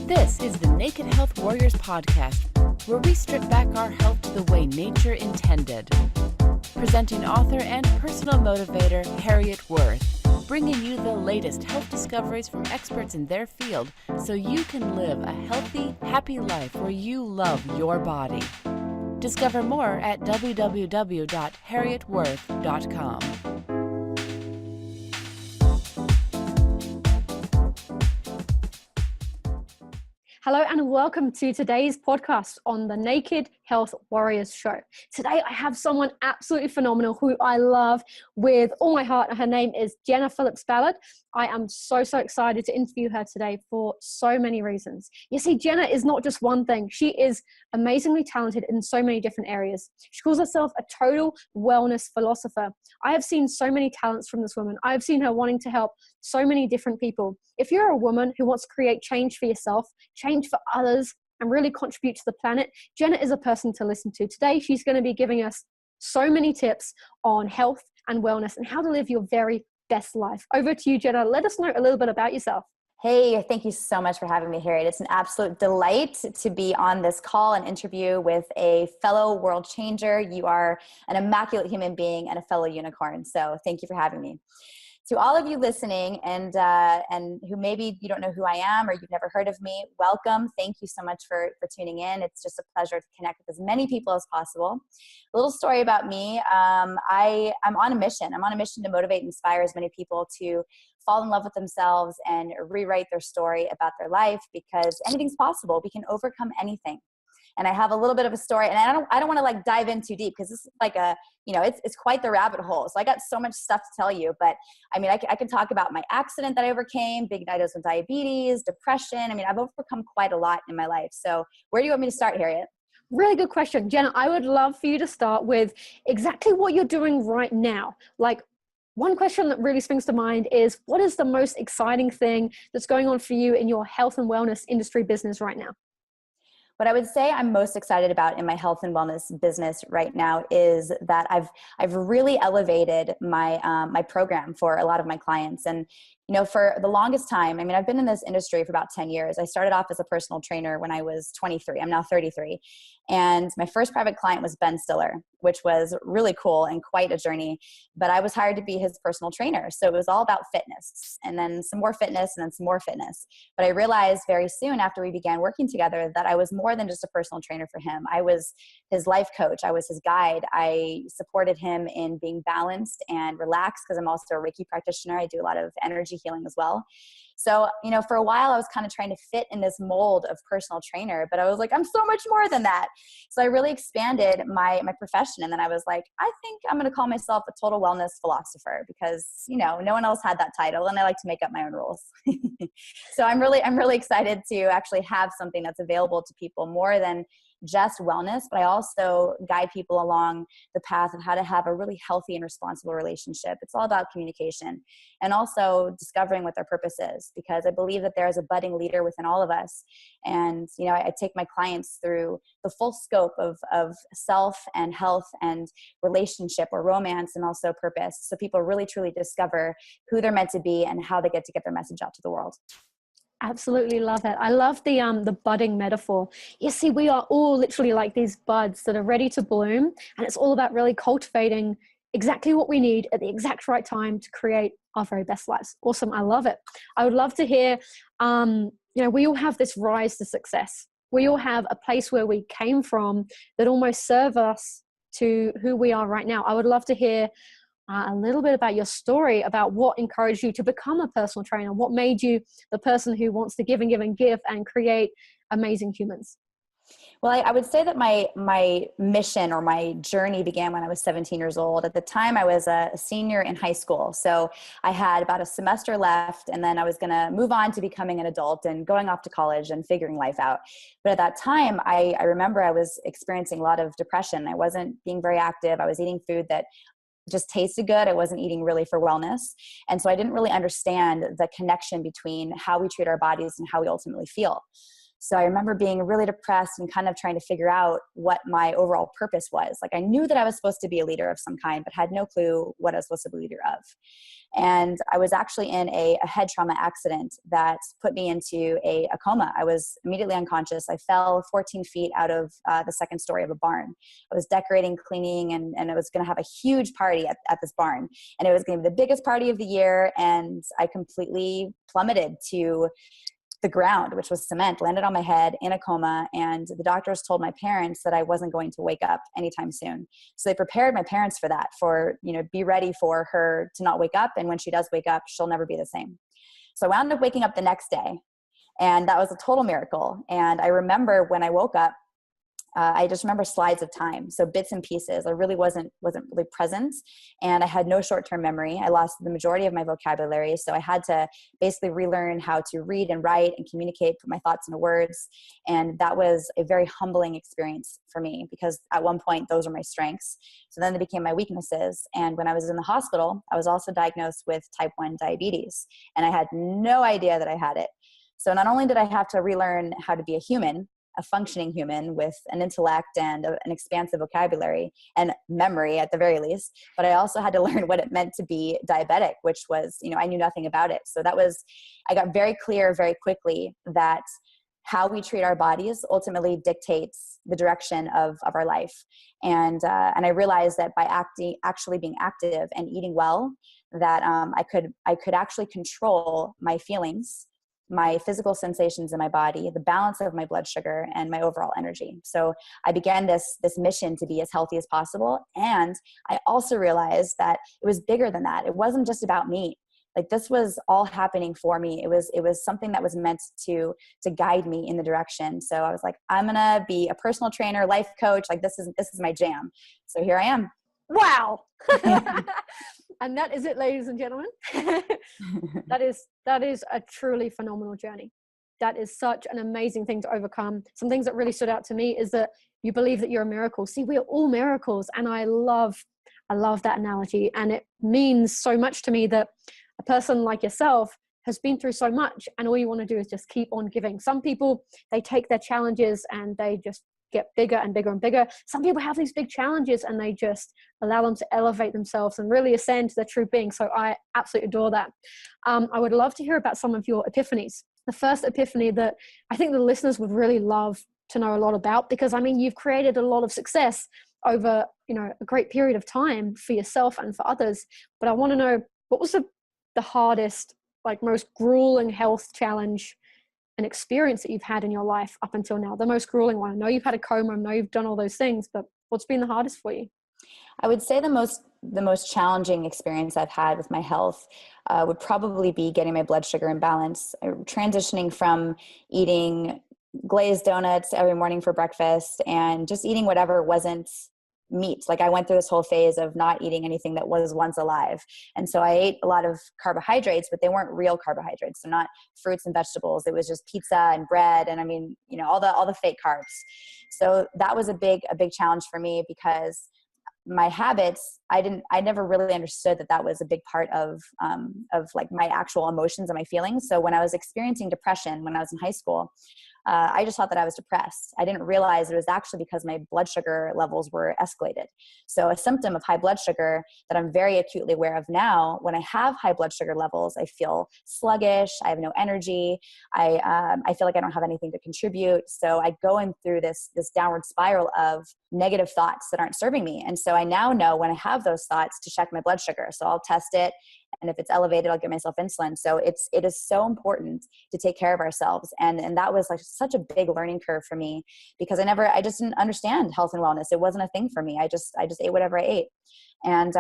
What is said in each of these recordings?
This is the Naked Health Warriors podcast, where we strip back our health the way nature intended. Presenting author and personal motivator Harriet Worth, bringing you the latest health discoveries from experts in their field so you can live a healthy, happy life where you love your body. Discover more at www.harrietworth.com. Hello and welcome to today's podcast on the Naked Health Warriors show. Today I have someone absolutely phenomenal who I love with all my heart. Her name is Jenna Ballard. I am so excited to interview her today for so many reasons. You see, Jenna is not just one thing. She is amazingly talented in so many different areas. She calls herself a total wellness philosopher. I have seen so many talents from this woman. I have seen her wanting to help so many different people. If you're a woman who wants to create change for yourself, change for others, and really contribute to the planet, Jenna is a person to listen to. Today, she's going to be giving us so many tips on health and wellness and how to live your very best life. Over to you, Jenna. Let us know a little bit about yourself. Hey, thank you so much for having me, Harriet. It's an absolute delight to be on this call and interview with a fellow world changer. You are an immaculate human being and a fellow unicorn. So thank you for having me. To all of you listening and who maybe you don't know who I am or you've never heard of me, welcome. Thank you so much for tuning in. It's just a pleasure to connect with as many people as possible. A little story about me. I'm on a mission. I'm on a mission to motivate and inspire as many people to fall in love with themselves and rewrite their story about their life, because anything's possible. We can overcome anything. And I have a little bit of a story, and I don't want to like dive in too deep because this is like it's quite the rabbit hole. So I got so much stuff to tell you, but I mean, I can talk about my accident that I overcame, big diagnosis with diabetes, depression. I mean, I've overcome quite a lot in my life. So where do you want me to start, Harriet? Really good question. Jenna, I would love for you to start with exactly what you're doing right now. Like, one question that really springs to mind is, what is the most exciting thing that's going on for you in your health and wellness industry business right now? What I would say I'm most excited about in my health and wellness business right now is that I've really elevated my my program for a lot of my clients. And for the longest time, I mean, I've been in this industry for about 10 years. I started off as a personal trainer when I was 23. I'm now 33. And my first private client was Ben Stiller, which was really cool and quite a journey. But I was hired to be his personal trainer. So it was all about fitness, and then some more fitness, and then some more fitness. But I realized very soon after we began working together that I was more than just a personal trainer for him. I was his life coach. I was his guide. I supported him in being balanced and relaxed, because I'm also a Reiki practitioner. I do a lot of energy healing as well. So, for a while I was kind of trying to fit in this mold of personal trainer, but I was like, I'm so much more than that. So I really expanded my profession. And then I was like, I think I'm going to call myself a total wellness philosopher, because, no one else had that title, and I like to make up my own rules. So I'm really excited to actually have something that's available to people more than just wellness, but I also guide people along the path of how to have a really healthy and responsible relationship. It's all about communication and also discovering what their purpose is, because I believe that there is a budding leader within all of us. And, I take my clients through the full scope of self and health and relationship or romance, and also purpose. So people really truly discover who they're meant to be and how they get to get their message out to the world. Absolutely love it. I love the budding metaphor. You see, we are all literally like these buds that are ready to bloom, and it's all about really cultivating exactly what we need at the exact right time to create our very best lives. Awesome. I love it. I would love to hear, we all have this rise to success. We all have a place where we came from that almost serve us to who we are right now. I would love to hear a little bit about your story, about what encouraged you to become a personal trainer, what made you the person who wants to give and give and give and create amazing humans. Well, I would say that my mission or my journey began when I was 17 years old. At the time, I was a senior in high school. So I had about a semester left, and then I was going to move on to becoming an adult and going off to college and figuring life out. But at that time, I remember I was experiencing a lot of depression. I wasn't being very active. I was eating food that just tasted good. I wasn't eating really for wellness. And so I didn't really understand the connection between how we treat our bodies and how we ultimately feel. So I remember being really depressed and kind of trying to figure out what my overall purpose was. Like I knew that I was supposed to be a leader of some kind, but had no clue what I was supposed to be a leader of. And I was actually in a head trauma accident that put me into a coma. I was immediately unconscious. I fell 14 feet out of the second story of a barn. I was decorating, cleaning, and I was going to have a huge party at this barn. And it was going to be the biggest party of the year. And I completely plummeted to the ground, which was cement, landed on my head in a coma. And the doctors told my parents that I wasn't going to wake up anytime soon. So they prepared my parents for that, for, be ready for her to not wake up. And when she does wake up, she'll never be the same. So I wound up waking up the next day, and that was a total miracle. And I remember when I woke up, I just remember slides of time. So bits and pieces. I really wasn't really present, and I had no short-term memory. I lost the majority of my vocabulary. So I had to basically relearn how to read and write and communicate, put my thoughts into words. And that was a very humbling experience for me, because at one point those were my strengths. So then they became my weaknesses. And when I was in the hospital, I was also diagnosed with type 1 diabetes, and I had no idea that I had it. So not only did I have to relearn how to be a human, a functioning human with an intellect and an expansive vocabulary and memory at the very least, but I also had to learn what it meant to be diabetic, which was, I knew nothing about it. So I got very clear very quickly that how we treat our bodies ultimately dictates the direction of our life. And I realized that by actually being active and eating well, that I could actually control my feelings, my physical sensations in my body, the balance of my blood sugar, and my overall energy. So I began this mission to be as healthy as possible. And I also realized that it was bigger than that. It wasn't just about me. Like, this was all happening for me. It was something that was meant to guide me in the direction. So I was like, I'm going to be a personal trainer, life coach. Like, this is my jam. So here I am. Wow. And that is it, ladies and gentlemen. That is a truly phenomenal journey. That is such an amazing thing to overcome. Some things that really stood out to me is that you believe that you're a miracle. See, we are all miracles. And I love that analogy. And it means so much to me that a person like yourself has been through so much, and all you want to do is just keep on giving. Some people, they take their challenges and they just get bigger and bigger and bigger. Some people have these big challenges and they just allow them to elevate themselves and really ascend to their true being. So I absolutely adore that. I would love to hear about some of your epiphanies. The first epiphany that I think the listeners would really love to know a lot about, because you've created a lot of success over, a great period of time for yourself and for others. But I want to know, what was the hardest, most grueling health challenge and experience that you've had in your life up until now? The most grueling one. I know you've had a coma, I know you've done all those things, but what's been the hardest for you? I would say the most challenging experience I've had with my health would probably be getting my blood sugar in balance, transitioning from eating glazed donuts every morning for breakfast and just eating whatever wasn't meat. Like, I went through this whole phase of not eating anything that was once alive. And so I ate a lot of carbohydrates, but they weren't real carbohydrates. They're not fruits and vegetables. It was just pizza and bread. And all the fake carbs. So that was a big challenge for me, because my habits, I never really understood that was a big part of my actual emotions and my feelings. So when I was experiencing depression when I was in high school, I just thought that I was depressed. I didn't realize it was actually because my blood sugar levels were escalated. So a symptom of high blood sugar that I'm very acutely aware of now, when I have high blood sugar levels, I feel sluggish. I have no energy. I feel like I don't have anything to contribute. So I go in through this downward spiral of negative thoughts that aren't serving me. And so I now know when I have those thoughts to check my blood sugar. So I'll test it. And if it's elevated, I'll give myself insulin. So it is so important to take care of ourselves. And that was such a big learning curve for me, because I just didn't understand health and wellness. It wasn't a thing for me. I just ate whatever I ate. And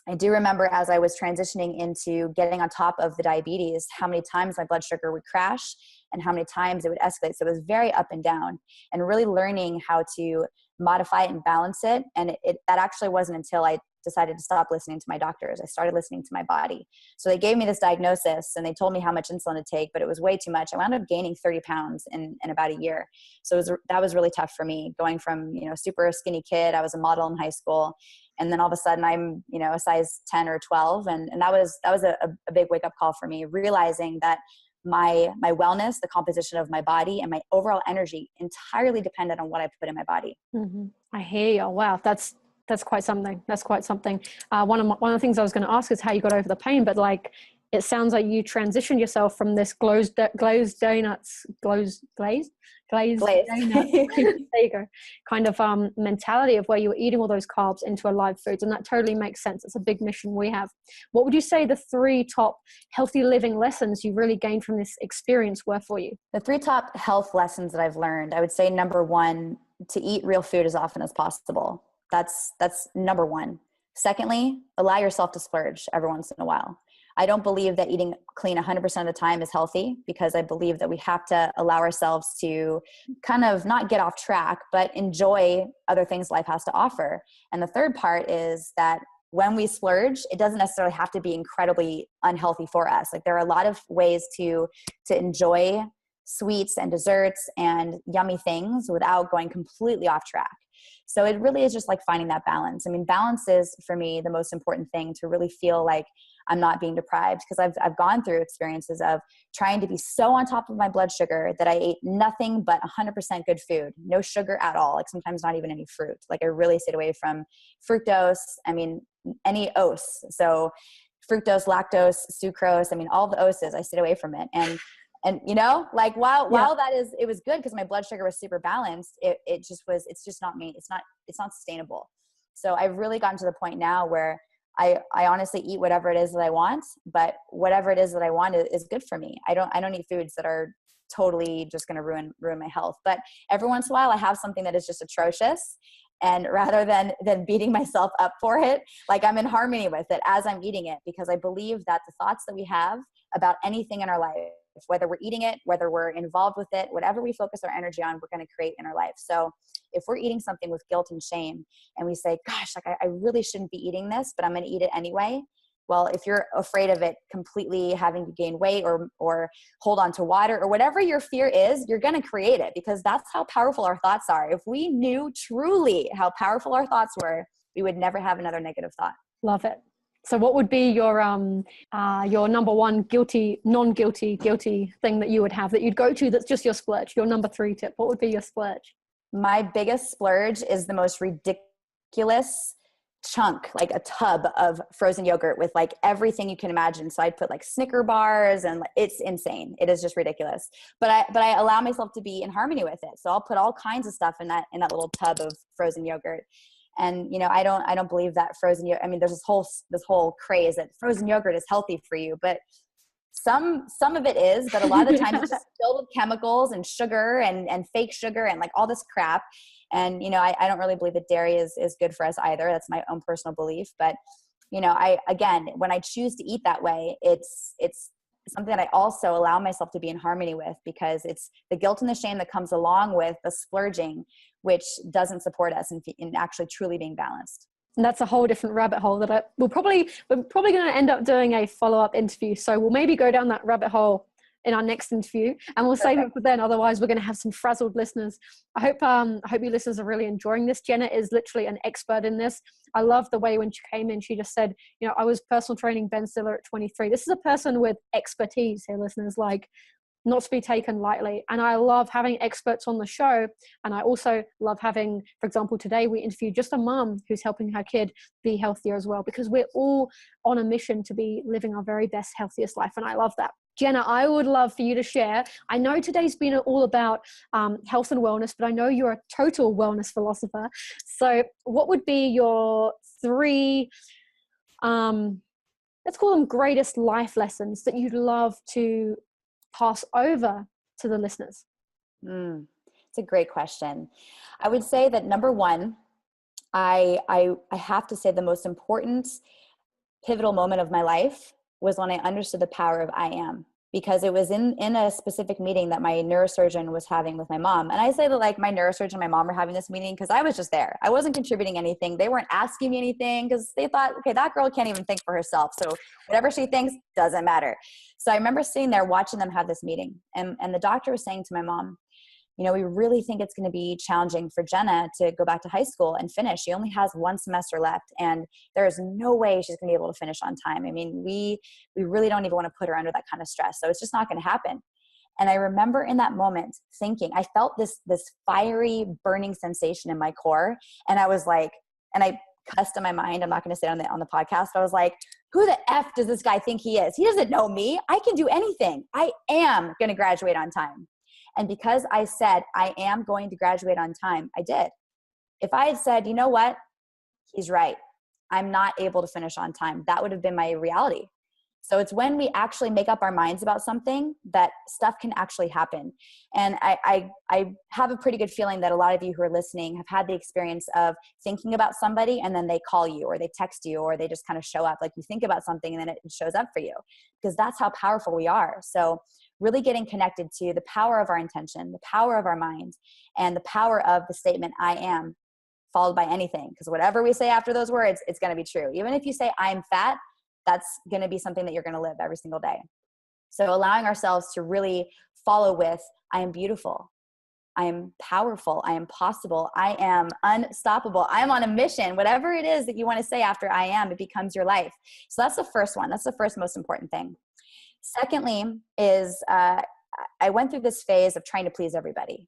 I do remember, as I was transitioning into getting on top of the diabetes, how many times my blood sugar would crash and how many times it would escalate. So it was very up and down, and really learning how to modify it and balance it. And that actually wasn't until I decided to stop listening to my doctors. I started listening to my body. So they gave me this diagnosis and they told me how much insulin to take, but it was way too much. I wound up gaining 30 pounds in about a year. So that was really tough for me, going from, a super skinny kid. I was a model in high school. And then all of a sudden I'm, a size 10 or 12. And that was a big wake up call for me, realizing that my wellness, the composition of my body, and my overall energy entirely depended on what I put in my body. Mm-hmm. I hear you. Wow, that's quite something. That's quite something. One of the things I was going to ask is how you got over the pain, but like, it sounds like you transitioned yourself from this glazed donuts, there you go, kind of mentality of where you were eating all those carbs into alive foods. And that totally makes sense. It's a big mission we have. What would you say the 3 top healthy living lessons you really gained from this experience were for you? The 3 top health lessons that I've learned, I would say number 1, to eat real food as often as possible. That's number 1. Secondly, allow yourself to splurge every once in a while. I don't believe that eating clean 100% of the time is healthy, because I believe that we have to allow ourselves to kind of not get off track, but enjoy other things life has to offer. And the third part is that when we splurge, it doesn't necessarily have to be incredibly unhealthy for us. Like, there are a lot of ways to enjoy sweets and desserts and yummy things without going completely off track. So it really is just like finding that balance. I mean, balance is, for me, the most important thing to really feel like I'm not being deprived, because I've gone through experiences of trying to be so on top of my blood sugar that I ate nothing but 100% good food, no sugar at all, like sometimes not even any fruit. Like, I really stayed away from fructose. I mean, any ose. So fructose, lactose, sucrose, I mean, all the oses, I stayed away from it. And you know, like, while it was good because my blood sugar was super balanced, it's just not me. It's not sustainable. So I've really gotten to the point now where I honestly eat whatever it is that I want, but whatever it is that I want is good for me. I don't eat foods that are totally just going to ruin my health. But every once in a while I have something that is just atrocious. And rather than beating myself up for it, like, I'm in harmony with it as I'm eating it, because I believe that the thoughts that we have about anything in our life, whether we're eating it, whether we're involved with it, whatever we focus our energy on, we're going to create in our life. So if we're eating something with guilt and shame, and we say, gosh, like, I really shouldn't be eating this, but I'm going to eat it anyway. Well, if you're afraid of it completely having to gain weight or hold on to water or whatever your fear is, you're going to create it, because that's how powerful our thoughts are. If we knew truly how powerful our thoughts were, we would never have another negative thought. Love it. So what would be your number 1 non-guilty thing that you would have that you'd go to that's just your splurge, your number 3 tip? What would be your splurge? My biggest splurge is the most ridiculous chunk, like a tub of frozen yogurt with like everything you can imagine. So I'd put like Snicker bars, and it's insane. It is just ridiculous. But I allow myself to be in harmony with it. So I'll put all kinds of stuff in that little tub of frozen yogurt. And, you know, I don't believe that frozen yogurt, I mean, there's this whole craze that frozen yogurt is healthy for you, but some of it is, but a lot of the times it's just filled with chemicals and sugar and fake sugar and like all this crap. And, you know, I don't really believe that dairy is good for us either. That's my own personal belief. But, you know, when I choose to eat that way, it's something that I also allow myself to be in harmony with, because it's the guilt and the shame that comes along with the splurging, which doesn't support us in actually truly being balanced. And that's a whole different rabbit hole that we're probably going to end up doing a follow-up interview. So we'll maybe go down that rabbit hole in our next interview, and we'll save it for then. Otherwise, we're going to have some frazzled listeners. I hope you listeners are really enjoying this. Jenna is literally an expert in this. I love the way when she came in, she just said, you know, I was personal training Ben Stiller at 23. This is a person with expertise here, listeners, like, not to be taken lightly. And I love having experts on the show. And I also love having, for example, today we interviewed just a mom who's helping her kid be healthier as well, because we're all on a mission to be living our very best, healthiest life. And I love that. Jenna, I would love for you to share. I know today's been all about health and wellness, but I know you're a total wellness philosopher. So what would be your 3, let's call them greatest life lessons that you'd love to pass over to the listeners? It's a great question. I would say that number 1, I have to say the most important pivotal moment of my life was when I understood the power of I am, because it was in a specific meeting that my neurosurgeon was having with my mom. And I say that like my neurosurgeon and my mom were having this meeting because I was just there. I wasn't contributing anything. They weren't asking me anything because they thought, okay, that girl can't even think for herself. So whatever she thinks doesn't matter. So I remember sitting there watching them have this meeting. And the doctor was saying to my mom, we really think it's going to be challenging for Jenna to go back to high school and finish. She only has one semester left, and there is no way she's going to be able to finish on time. I mean, we really don't even want to put her under that kind of stress. So it's just not going to happen. And I remember in that moment thinking, I felt this fiery burning sensation in my core. And I was like, and I cussed in my mind. I'm not going to say it on the podcast. I was like, who the F does this guy think he is? He doesn't know me. I can do anything. I am going to graduate on time. And because I said, I am going to graduate on time, I did. If I had said, you know what? He's right. I'm not able to finish on time. That would have been my reality. So it's when we actually make up our minds about something that stuff can actually happen. And I have a pretty good feeling that a lot of you who are listening have had the experience of thinking about somebody and then they call you or they text you or they just kind of show up. Like you think about something and then it shows up for you, because that's how powerful we are. So really getting connected to the power of our intention, the power of our mind, and the power of the statement, I am, followed by anything. Because whatever we say after those words, it's going to be true. Even if you say I'm fat, that's going to be something that you're going to live every single day. So allowing ourselves to really follow with, I am beautiful. I am powerful. I am possible. I am unstoppable. I am on a mission. Whatever it is that you want to say after I am, it becomes your life. So that's the first one. That's the first most important thing. Secondly is I went through this phase of trying to please everybody,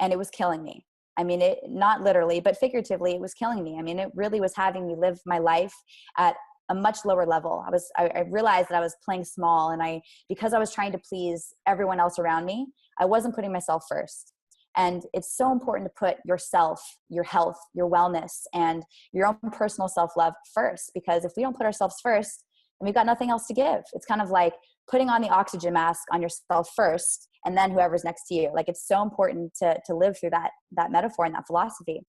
and it was killing me. I mean, it not literally, but figuratively, it was killing me. I mean, it really was having me live my life at a much lower level. I realized that I was playing small, and because I was trying to please everyone else around me, I wasn't putting myself first. And it's so important to put yourself, your health, your wellness, and your own personal self-love first, because if we don't put ourselves first, then we've got nothing else to give. It's kind of like putting on the oxygen mask on yourself first, and then whoever's next to you. Like, it's so important to live through that metaphor and that philosophy.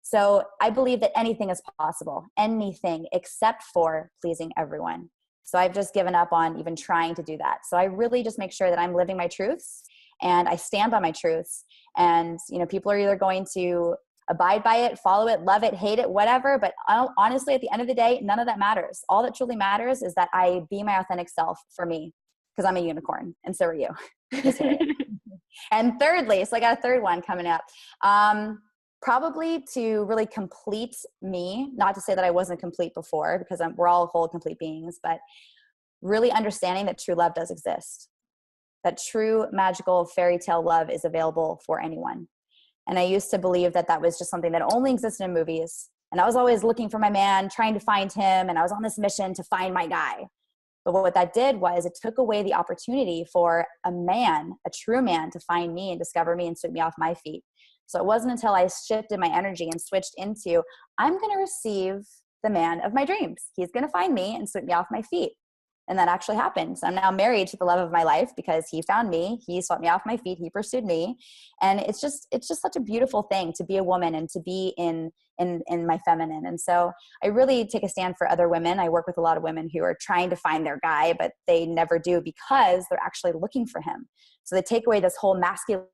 So I believe that anything is possible, anything except for pleasing everyone. So I've just given up on even trying to do that. So I really just make sure that I'm living my truths and I stand by my truths. And, people are either going to abide by it, follow it, love it, hate it, whatever. But honestly, at the end of the day, none of that matters. All that truly matters is that I be my authentic self for me, because I'm a unicorn and so are you. And thirdly, so I got a third one coming up. Probably to really complete me, not to say that I wasn't complete before, because we're all whole, complete beings, but really understanding that true love does exist, that true magical fairy tale love is available for anyone. And I used to believe that was just something that only existed in movies. And I was always looking for my man, trying to find him. And I was on this mission to find my guy. But what that did was it took away the opportunity for a man, a true man, to find me and discover me and sweep me off my feet. So it wasn't until I shifted my energy and switched into, I'm going to receive the man of my dreams. He's going to find me and sweep me off my feet. And that actually happened. So I'm now married to the love of my life because he found me, he swept me off my feet, he pursued me. And it's just such a beautiful thing to be a woman and to be in my feminine. And so I really take a stand for other women. I work with a lot of women who are trying to find their guy, but they never do because they're actually looking for him. So they take away this whole masculine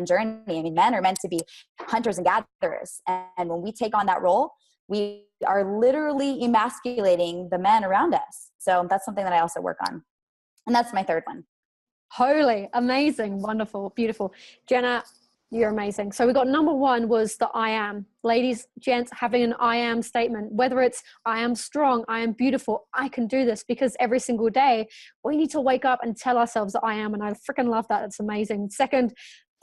journey. I mean, men are meant to be hunters and gatherers. And when we take on that role, we are literally emasculating the men around us. So that's something that I also work on. And that's my third one. Holy, amazing, wonderful, beautiful. Jenna, you're amazing. So we got number one was the I am. Ladies, gents, having an I am statement, whether it's I am strong, I am beautiful, I can do this, because every single day we need to wake up and tell ourselves that I am. And I freaking love that. It's amazing. Second,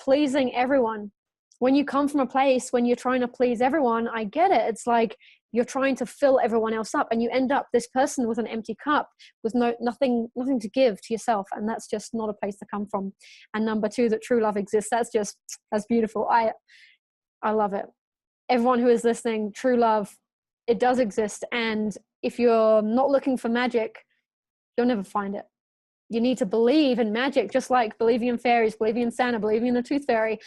pleasing everyone. When you come from a place when you're trying to please everyone, I get it. It's like you're trying to fill everyone else up, and you end up this person with an empty cup with nothing to give to yourself. And that's just not a place to come from. And number two, that true love exists. That's beautiful. I love it. Everyone who is listening, true love, it does exist. And if you're not looking for magic, you'll never find it. You need to believe in magic, just like believing in fairies, believing in Santa, believing in the tooth fairy.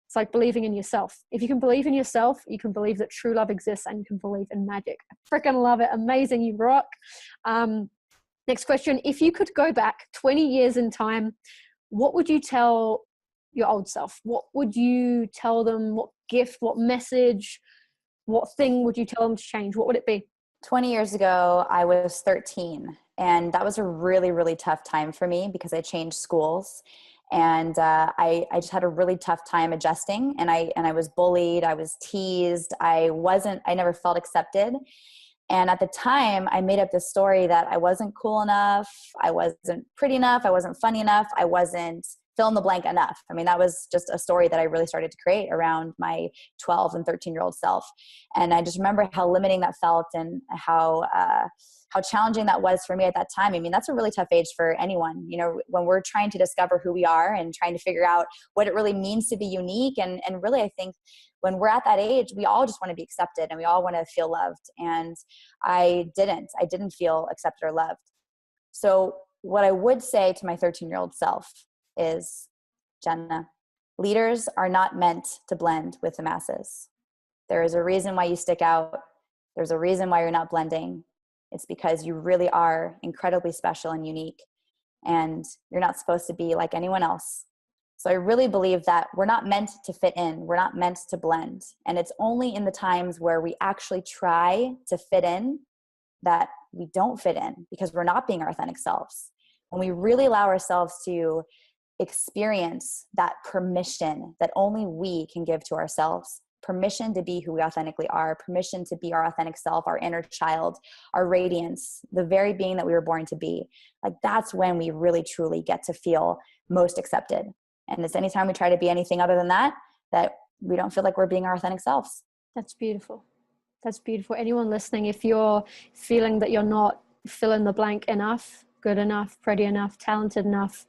It's like believing in yourself. If you can believe in yourself, you can believe that true love exists, and you can believe in magic. I freaking love it. Amazing. You rock. Next question. If you could go back 20 years in time, what would you tell your old self? What would you tell them? What gift, what message, what thing would you tell them to change? What would it be? 20 years ago, I was 13. And that was a really, really tough time for me because I changed schools. And I just had a really tough time adjusting, and I was bullied, I was teased, I never felt accepted. And at the time, I made up this story that I wasn't cool enough, I wasn't pretty enough, I wasn't funny enough, I wasn't fill in the blank enough. I mean, that was just a story that I really started to create around my 12 and 13-year-old self. And I just remember how limiting that felt, and how challenging that was for me at that time. I mean, that's a really tough age for anyone, you know, when we're trying to discover who we are and trying to figure out what it really means to be unique. And really, I think when we're at that age, we all just want to be accepted, and we all want to feel loved. And I didn't feel accepted or loved. So what I would say to my 13-year-old self is, Jenna, leaders are not meant to blend with the masses. There is a reason why you stick out. There's a reason why you're not blending. It's because you really are incredibly special and unique, and you're not supposed to be like anyone else. So I really believe that we're not meant to fit in. We're not meant to blend. And it's only in the times where we actually try to fit in that we don't fit in, because we're not being our authentic selves. When we really allow ourselves to experience that permission that only we can give to ourselves, permission to be who we authentically are, permission to be our authentic self, our inner child, our radiance, the very being that we were born to be, like, that's when we really truly get to feel most accepted. And it's anytime we try to be anything other than that we don't feel like we're being our authentic selves. That's beautiful. That's beautiful. Anyone listening, if you're feeling that you're not fill in the blank enough, good enough, pretty enough, talented enough,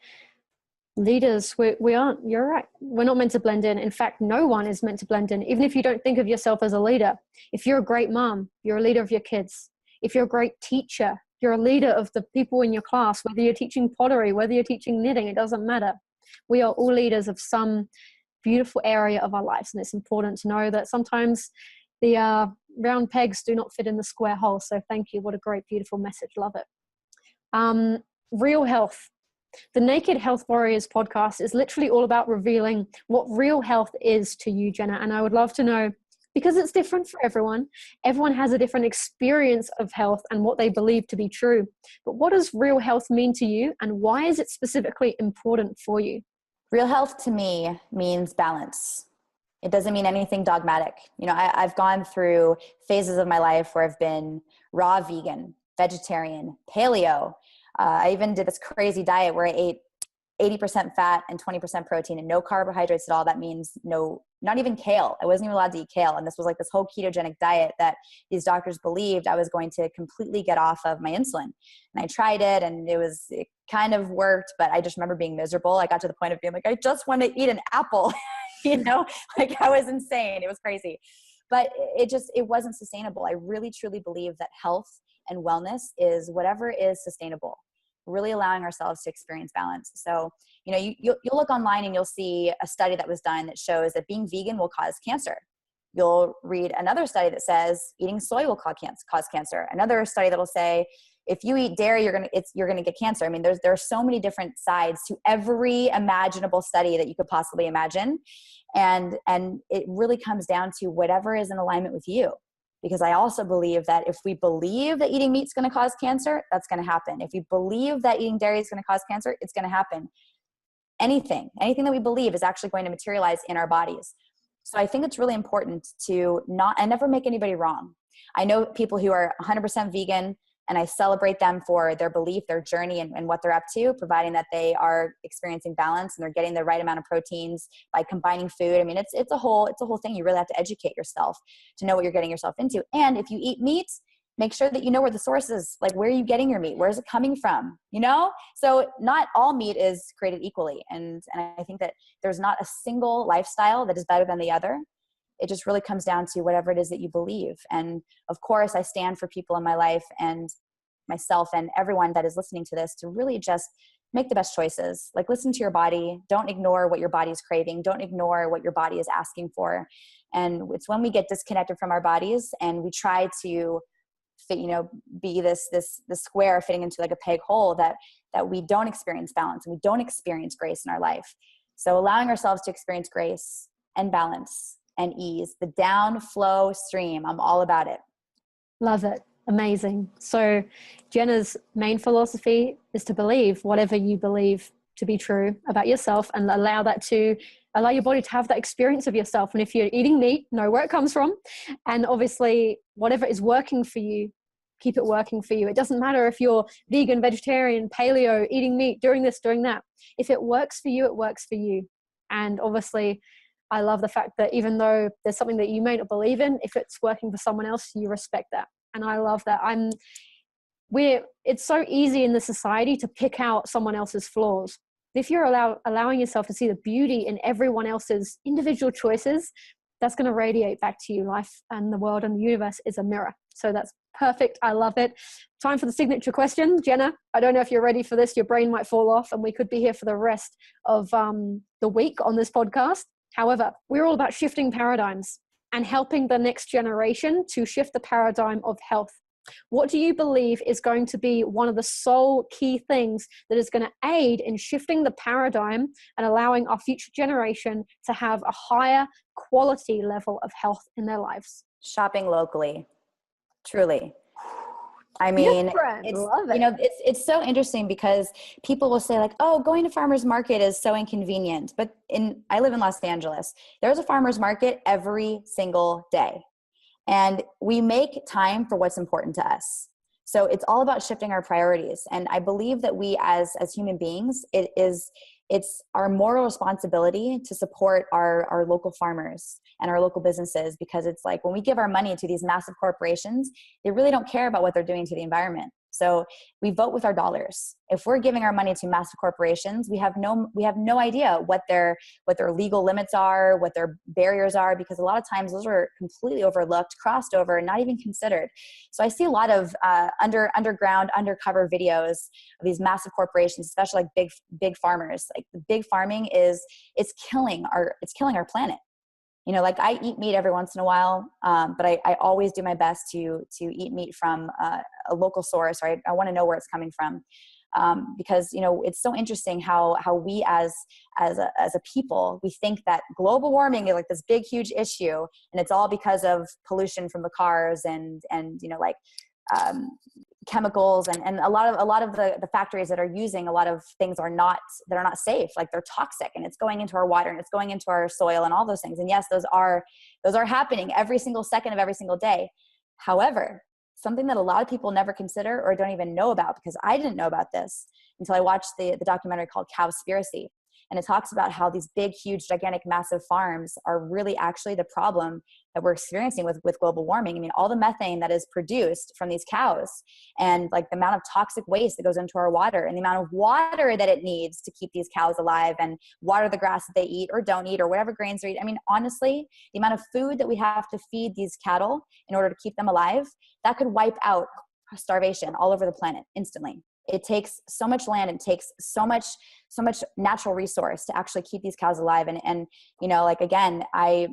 leaders, we aren't. You're right. We're not meant to blend in. In fact, no one is meant to blend in. Even if you don't think of yourself as a leader, if you're a great mom, you're a leader of your kids. If you're a great teacher, you're a leader of the people in your class. Whether you're teaching pottery, whether you're teaching knitting, it doesn't matter. We are all leaders of some beautiful area of our lives. And it's important to know that sometimes the round pegs do not fit in the square hole. So thank you. What a great, beautiful message. Love it. Real health. The Naked Health Warriors podcast is literally all about revealing what real health is to you, Jenna. And I would love to know, because it's different for everyone. Everyone has a different experience of health and what they believe to be true. But what does real health mean to you, and why is it specifically important for you? Real health to me means balance. It doesn't mean anything dogmatic. You know, I've gone through phases of my life where I've been raw vegan, vegetarian, paleo. I even did this crazy diet where I ate 80% fat and 20% protein and no carbohydrates at all. That means not even kale. I wasn't even allowed to eat kale. And this was like this whole ketogenic diet that these doctors believed I was going to completely get off of my insulin. And I tried it, and it kind of worked, but I just remember being miserable. I got to the point of being like, I just want to eat an apple, you know, like I was insane. It was crazy, but it wasn't sustainable. I really, truly believe that health and wellness is whatever is sustainable. Really allowing ourselves to experience balance. So, you know, you'll look online and you'll see a study that was done that shows that being vegan will cause cancer. You'll read another study that says eating soy will cause cancer. Another study that will say if you eat dairy, you're gonna get cancer. I mean, there are so many different sides to every imaginable study that you could possibly imagine, and it really comes down to whatever is in alignment with you. Because I also believe that if we believe that eating meat is going to cause cancer, that's going to happen. If we believe that eating dairy is going to cause cancer, it's going to happen. Anything that we believe is actually going to materialize in our bodies. So I think it's really important to never make anybody wrong. I know people who are 100% vegan, and I celebrate them for their belief, their journey, and what they're up to, providing that they are experiencing balance and they're getting the right amount of proteins by combining food. I mean, it's a whole thing. You really have to educate yourself to know what you're getting yourself into. And if you eat meat, make sure that you know where the source is. Like, where are you getting your meat? Where is it coming from? You know? So not all meat is created equally. And I think that there's not a single lifestyle that is better than the other. It just really comes down to whatever it is that you believe. And of course, I stand for people in my life and myself and everyone that is listening to this to really just make the best choices. Like, listen to your body. Don't ignore what your body is craving. Don't ignore what your body is asking for. And it's when we get disconnected from our bodies and we try to fit, be this square fitting into like a peg hole, that we don't experience balance and we don't experience grace in our life. So allowing ourselves to experience grace and balance and ease, the down flow stream, I'm all about it. Love it. Amazing. So Jenna's main philosophy is to believe whatever you believe to be true about yourself, and allow your body to have that experience of yourself. And if you're eating meat, know where it comes from. And obviously, whatever is working for you, keep it working for you. It doesn't matter if you're vegan, vegetarian, paleo, eating meat, doing this, doing that. If it works for you, it works for you. And obviously, I love the fact that even though there's something that you may not believe in, if it's working for someone else, you respect that. And I love that. It's so easy in the society to pick out someone else's flaws. If you're allowing yourself to see the beauty in everyone else's individual choices, that's going to radiate back to you. Life and the world and the universe is a mirror. So that's perfect. I love it. Time for the signature question. Jenna, I don't know if you're ready for this. Your brain might fall off and we could be here for the rest of the week on this podcast. However, we're all about shifting paradigms and helping the next generation to shift the paradigm of health. What do you believe is going to be one of the sole key things that is going to aid in shifting the paradigm and allowing our future generation to have a higher quality level of health in their lives? Shopping locally, truly. I mean, it's so interesting because people will say like, oh, going to farmer's market is so inconvenient. But I live in Los Angeles. There's a farmer's market every single day. And we make time for what's important to us. So it's all about shifting our priorities. And I believe that we as human beings, it's our moral responsibility to support our local farmers and our local businesses, because it's like when we give our money to these massive corporations, they really don't care about what they're doing to the environment. So we vote with our dollars. If we're giving our money to massive corporations, we have no idea what their legal limits are, what their barriers are, because a lot of times those are completely overlooked, crossed over, and not even considered. So I see a lot of underground, undercover videos of these massive corporations, especially like big farmers. Like the big farming it's killing our planet. You know, like I eat meat every once in a while, but I always do my best to eat meat from a local source, right? I want to know where it's coming from, because, you know, it's so interesting how we as a people, we think that global warming is like this big, huge issue, and it's all because of pollution from the cars and you know, like chemicals and a lot of the factories that are using a lot of things that are not safe, like they're toxic, and it's going into our water and it's going into our soil and all those things. And yes, those are happening every single second of every single day. However, something that a lot of people never consider or don't even know about, because I didn't know about this until I watched the documentary called Cowspiracy. And it talks about how these big, huge, gigantic, massive farms are really actually the problem that we're experiencing with global warming. I mean, all the methane that is produced from these cows, and like the amount of toxic waste that goes into our water, and the amount of water that it needs to keep these cows alive and water the grass that they eat or don't eat or whatever grains they eat. I mean, honestly, the amount of food that we have to feed these cattle in order to keep them alive, that could wipe out starvation all over the planet instantly. It takes so much land, it takes so much natural resource to actually keep these cows alive. And you know, like, again, I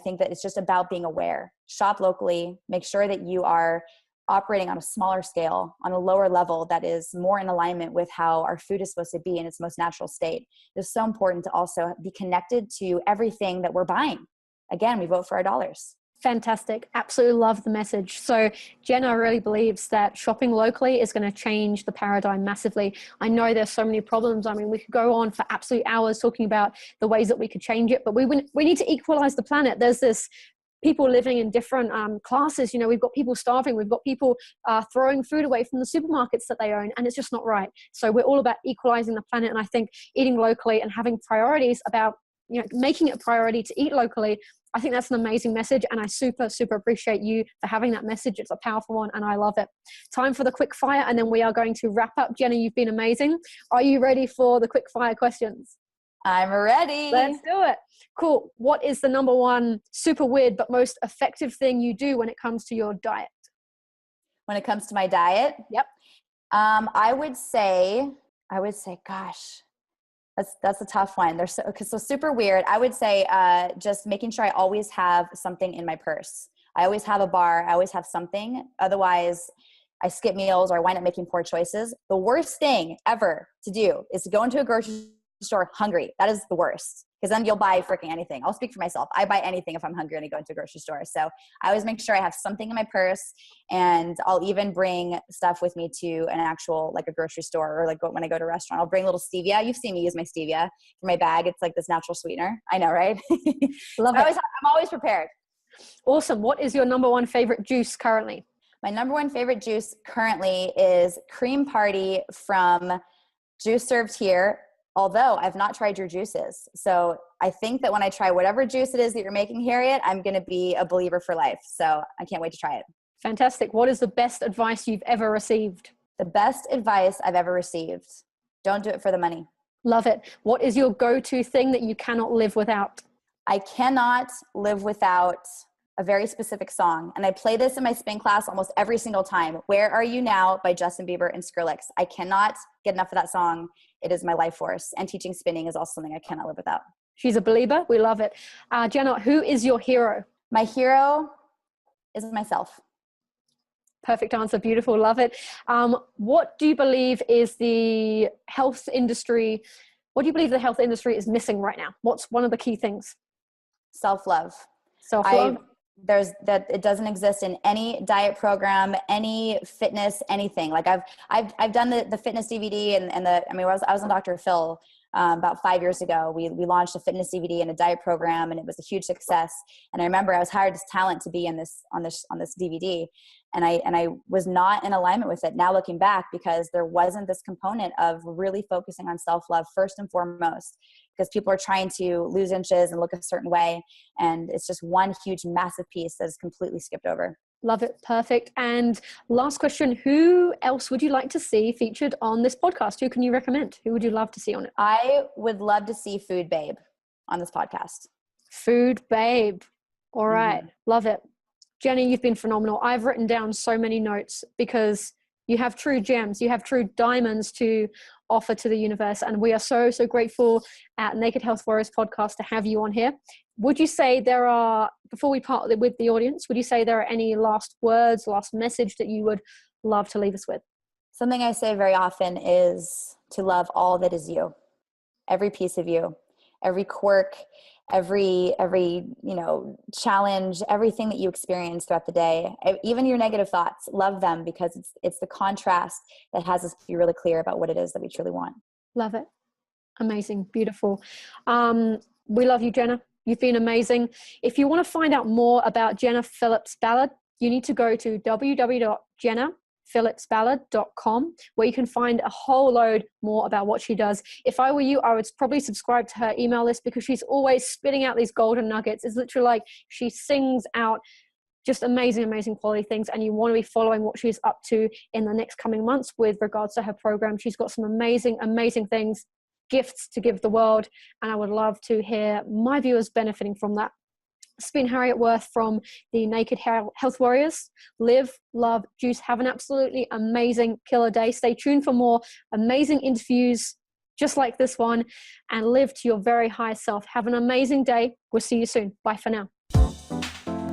think that it's just about being aware. Shop locally, make sure that you are operating on a smaller scale, on a lower level that is more in alignment with how our food is supposed to be in its most natural state. It's so important to also be connected to everything that we're buying. Again, we vote for our dollars. Fantastic. Absolutely love the message. So Jenna really believes that shopping locally is going to change the paradigm massively. I know there's so many problems. I mean, we could go on for absolute hours talking about the ways that we could change it, but we need to equalize the planet. There's this people living in different classes. You know, we've got people starving. We've got people throwing food away from the supermarkets that they own, and it's just not right. So we're all about equalizing the planet. And I think eating locally and having priorities about, you know, making it a priority to eat locally, I think that's an amazing message, and I super, super appreciate you for having that message. It's a powerful one, and I love it. Time for the quick fire, and then we are going to wrap up. Jenna, you've been amazing. Are you ready for the quick fire questions? I'm ready. Let's do it. Cool. What is the number one super weird but most effective thing you do when it comes to your diet? When it comes to my diet? Yep. I would say, gosh, that's a tough one. They're so super weird. I would say just making sure I always have something in my purse. I always have a bar. I always have something. Otherwise, I skip meals or I wind up making poor choices. The worst thing ever to do is to go into a grocery store hungry. That is the worst, because then you'll buy freaking anything. I'll speak for myself. I buy anything if I'm hungry and I go into a grocery store. So I always make sure I have something in my purse, and I'll even bring stuff with me to an actual, like a grocery store, or like when I go to a restaurant, I'll bring a little stevia. You've seen me use my stevia for my bag. It's like this natural sweetener. I know, right? Love it. I'm always prepared. Awesome. What is your number one favorite juice currently? My number one favorite juice currently is Cream Party from Juice Served Here, although I've not tried your juices. So I think that when I try whatever juice it is that you're making, Harriet, I'm going to be a believer for life. So I can't wait to try it. Fantastic. What is the best advice you've ever received? The best advice I've ever received: don't do it for the money. Love it. What is your go-to thing that you cannot live without? I cannot live without a very specific song. And I play this in my spin class almost every single time. Where Are You Now by Justin Bieber and Skrillex. I cannot get enough of that song. It is my life force. And teaching spinning is also something I cannot live without. She's a believer. We love it. Jenna, who is your hero? My hero is myself. Perfect answer. Beautiful. Love it. What do you believe is the health industry? What do you believe the health industry is missing right now? What's one of the key things? Self-love. Self-love. It doesn't exist in any diet program, any fitness, anything. Like I've done the fitness DVD I was on Dr. Phil about 5 years ago. We launched a fitness DVD and a diet program, and it was a huge success. And I remember I was hired as talent to be on this DVD, and I was not in alignment with it now looking back, because there wasn't this component of really focusing on self-love first and foremost, because people are trying to lose inches and look a certain way. And it's just one huge, massive piece that is completely skipped over. Love it. Perfect. And last question, who else would you like to see featured on this podcast? Who can you recommend? Who would you love to see on it? I would love to see Food Babe on this podcast. Food Babe. All right. Love it. Jenny, you've been phenomenal. I've written down so many notes because you have true gems. You have true diamonds to offer to the universe. And we are so, so grateful at Naked Health Warriors podcast to have you on here. Would you say before we part with the audience, would you say there are any last words, last message that you would love to leave us with? Something I say very often is to love all that is you, every piece of you, every quirk, every challenge, everything that you experience throughout the day, even your negative thoughts. Love them, because it's the contrast that has us be really clear about what it is that we truly want. Love it. Amazing. Beautiful. We love you, Jenna. You've been amazing. If you want to find out more about Jenna Phillips Ballard, you need to go to www.jennaphillipsballard.com, where you can find a whole load more about what she does. If I were you, I would probably subscribe to her email list, because she's always spitting out these golden nuggets. It's literally like she sings out just amazing, amazing quality things, and you want to be following what she's up to in the next coming months with regards to her program. She's got some amazing, amazing things, gifts to give the world, and I would love to hear my viewers benefiting from that. It's been Harriet Worth from the Naked Health Warriors. Live, love, juice. Have an absolutely amazing killer day. Stay tuned for more amazing interviews just like this one, and live to your very highest self. Have an amazing day. We'll see you soon. Bye for now.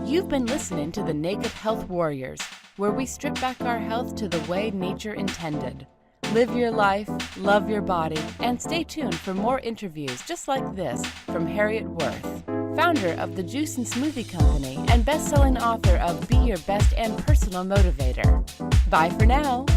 You've been listening to the Naked Health Warriors, where we strip back our health to the way nature intended. Live your life, love your body, and stay tuned for more interviews just like this from Harriet Worth, founder of the Juice and Smoothie Company and best-selling author of Be Your Best and Personal Motivator. Bye for now.